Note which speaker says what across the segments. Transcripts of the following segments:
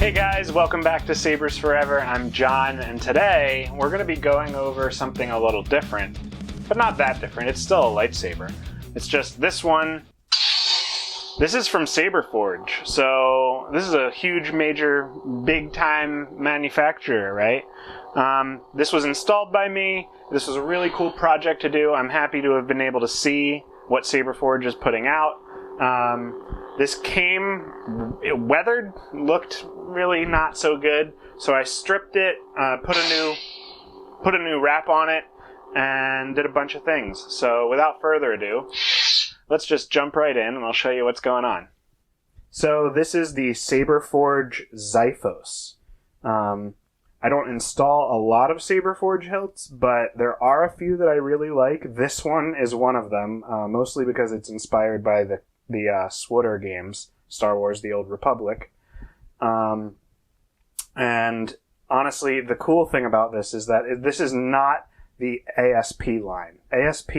Speaker 1: Hey guys, welcome back to Sabers Forever. I'm John, and today we're going to be going over something a little different, but not that different. It's still a lightsaber. It's just this one. This is from Saber Forge, so this is a huge, major, big-time manufacturer, right? This was installed by me. This was a really cool project to do. I'm happy to have been able to see what Saber Forge is putting out. This came weathered, looked really not so good, so I stripped it, put a new wrap on it, and did a bunch of things. So without further ado, let's just jump right in and I'll show you what's going on. So this is the Saber Forge Xiphose. I don't install a lot of Saber Forge hilts, but there are a few that I really like. This one is one of them, mostly because it's inspired by the Swooter games, Star Wars: The Old Republic. And honestly, the cool thing about this is that this is not the ASP line. ASP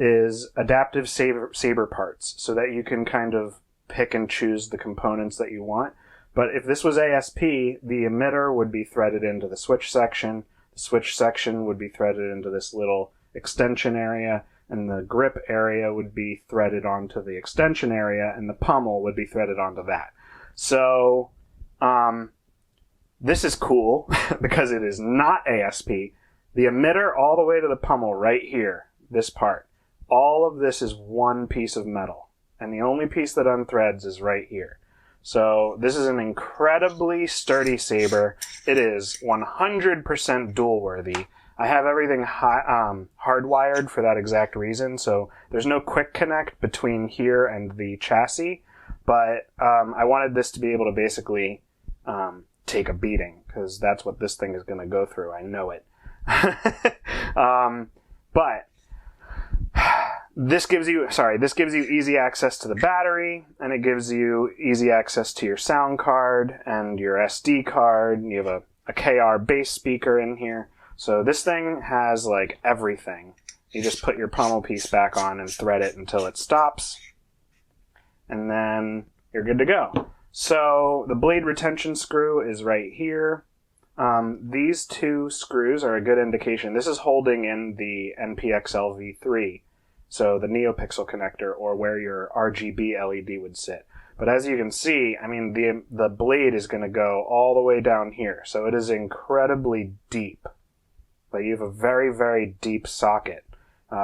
Speaker 1: is adaptive saber parts, so that you can kind of pick and choose the components that you want. But if this was ASP, the emitter would be threaded into the switch section. The switch section would be threaded into this little extension area, and the grip area would be threaded onto the extension area, and the pommel would be threaded onto that. So, this is cool because it is not ASP. The emitter all the way to the pommel right here, this part, all of this is one piece of metal, and the only piece that unthreads is right here. So this is an incredibly sturdy saber. It is 100% dual worthy. I have everything hardwired for that exact reason, so there's no quick connect between here and the chassis, but I wanted this to be able to basically take a beating, because that's what this thing is going to go through. I know it. But this gives you easy access to the battery, and it gives you easy access to your sound card and your SD card. You have a KR bass speaker in here. So this thing has like everything. You just put your pommel piece back on and thread it until it stops, and then you're good to go. So the blade retention screw is right here. These two screws are a good indication. This is holding in the NPXL V3, so the NeoPixel connector, or where your RGB LED would sit. But as you can see, I mean, the blade is going to go all the way down here, so it is incredibly deep. But you have a very, very deep socket,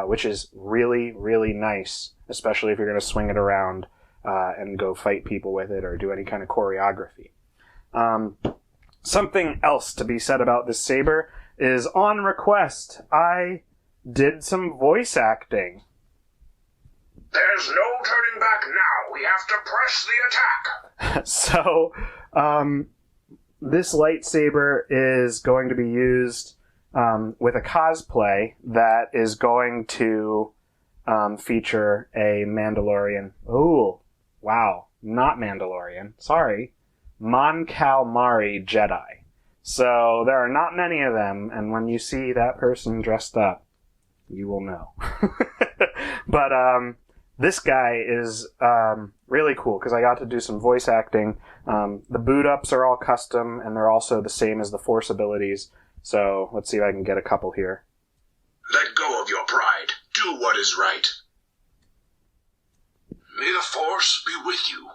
Speaker 1: which is really, really nice, especially if you're going to swing it around and go fight people with it or do any kind of choreography. Something else to be said about this saber is, on request, I did some voice acting.
Speaker 2: There's no turning back now. We have to press the attack.
Speaker 1: So, this lightsaber is going to be used with a cosplay that is going to feature a Mandalorian. Oh, wow. Not Mandalorian. Sorry. Mon Calmari Jedi. So there are not many of them, and when you see that person dressed up, you will know. But this guy is really cool because I got to do some voice acting. The boot ups are all custom, and they're also the same as the Force abilities. So let's see if I can get a couple here.
Speaker 2: Let go of your pride. Do what is right. May the Force be with you.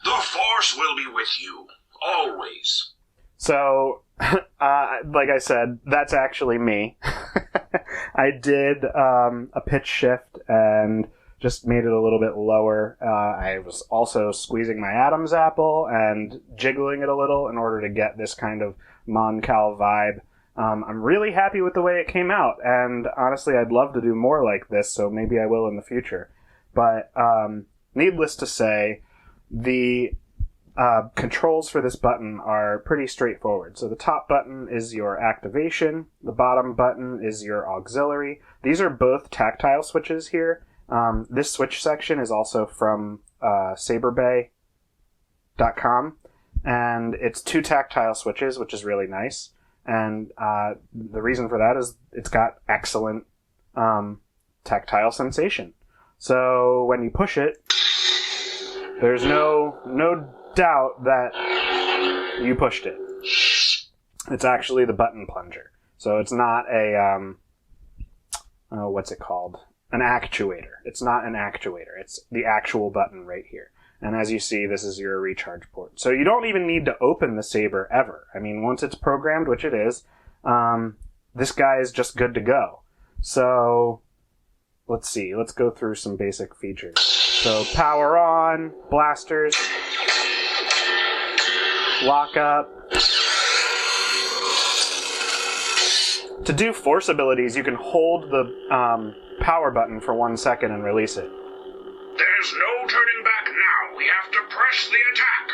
Speaker 2: The Force will be with you, always.
Speaker 1: So, like I said, that's actually me. I did a pitch shift and just made it a little bit lower. I was also squeezing my Adam's apple and jiggling it a little in order to get this kind of Mon Cal vibe. I'm really happy with the way it came out, and honestly, I'd love to do more like this, so maybe I will in the future. But needless to say, the controls for this button are pretty straightforward. So the top button is your activation, the bottom button is your auxiliary. These are both tactile switches here. This switch section is also from saberbay.com, and it's two tactile switches, which is really nice. And the reason for that is it's got excellent tactile sensation. So when you push it, There's no doubt that you pushed it. It's actually the button plunger. So it's not a, what's it called? An actuator. It's not an actuator. It's the actual button right here. And as you see, this is your recharge port. So you don't even need to open the Saber ever. I mean, once it's programmed, which it is, this guy is just good to go. So let's see. Let's go through some basic features. So power on, blasters, lock up. To do force abilities, you can hold the power button for 1 second and release it.
Speaker 2: There's no turning back now. We have to press the attack.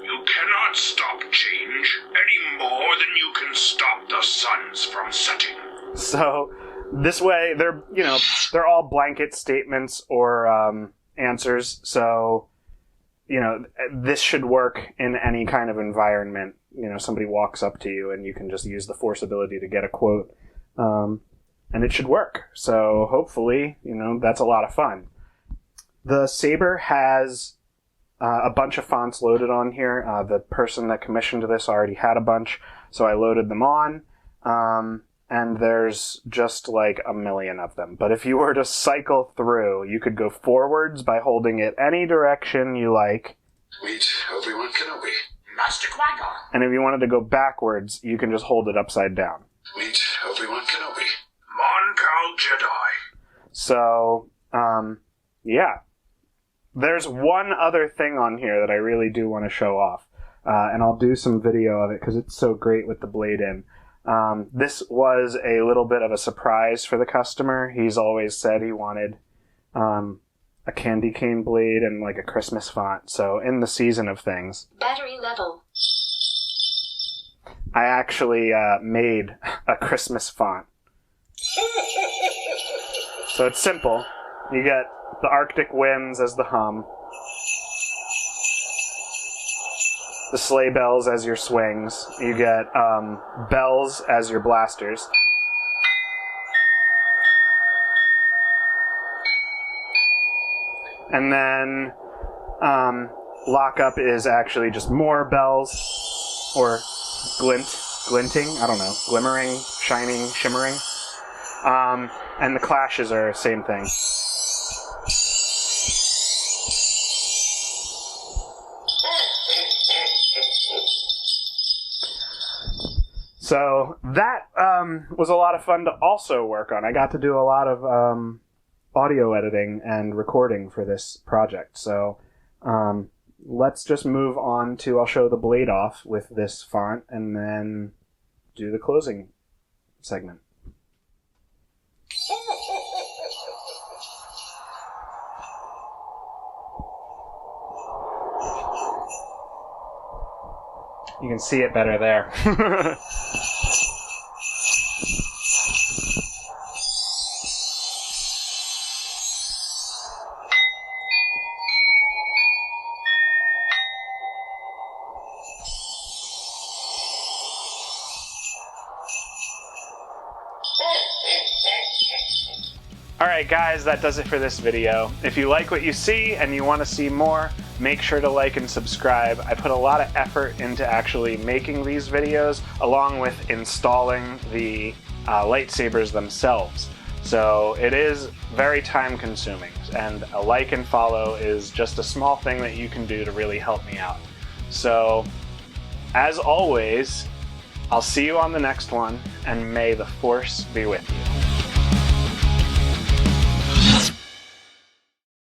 Speaker 2: You cannot stop change any more than you can stop the suns from setting.
Speaker 1: So this way, they're all blanket statements or answers. So, this should work in any kind of environment. Somebody walks up to you and you can just use the force ability to get a quote. And it should work. So hopefully, that's a lot of fun. The Saber has a bunch of fonts loaded on here. The person that commissioned this already had a bunch, so I loaded them on. And there's just like a million of them. But if you were to cycle through, you could go forwards by holding it any direction you like.
Speaker 2: Meet Obi-Wan Kenobi.
Speaker 3: Master Qui-Gon.
Speaker 1: And if you wanted to go backwards, you can just hold it upside down.
Speaker 2: Meet Obi-Wan Kenobi. Mon Cal Jedi.
Speaker 1: So, yeah. There's one other thing on here that I really do want to show off. And I'll do some video of it because it's so great with the blade in. This was a little bit of a surprise for the customer. He's always said he wanted a candy cane blade and like a Christmas font. So in the season of things,
Speaker 3: Battery level.
Speaker 1: I actually made a Christmas font. So it's simple. You get the Arctic winds as the hum, the sleigh bells as your swings, you get bells as your blasters, and then lockup is actually just more bells, or glinting, I don't know, glimmering, shining, shimmering, and the clashes are same thing. So that was a lot of fun to also work on. I got to do a lot of audio editing and recording for this project. So let's just move on to, I'll show the blade off with this font and then do the closing segment. You can see it better there. Alright guys, that does it for this video. If you like what you see and you want to see more, make sure to like and subscribe. I put a lot of effort into actually making these videos, along with installing the lightsabers themselves. So it is very time consuming, and a like and follow is just a small thing that you can do to really help me out. So, as always, I'll see you on the next one, and may the Force be with you.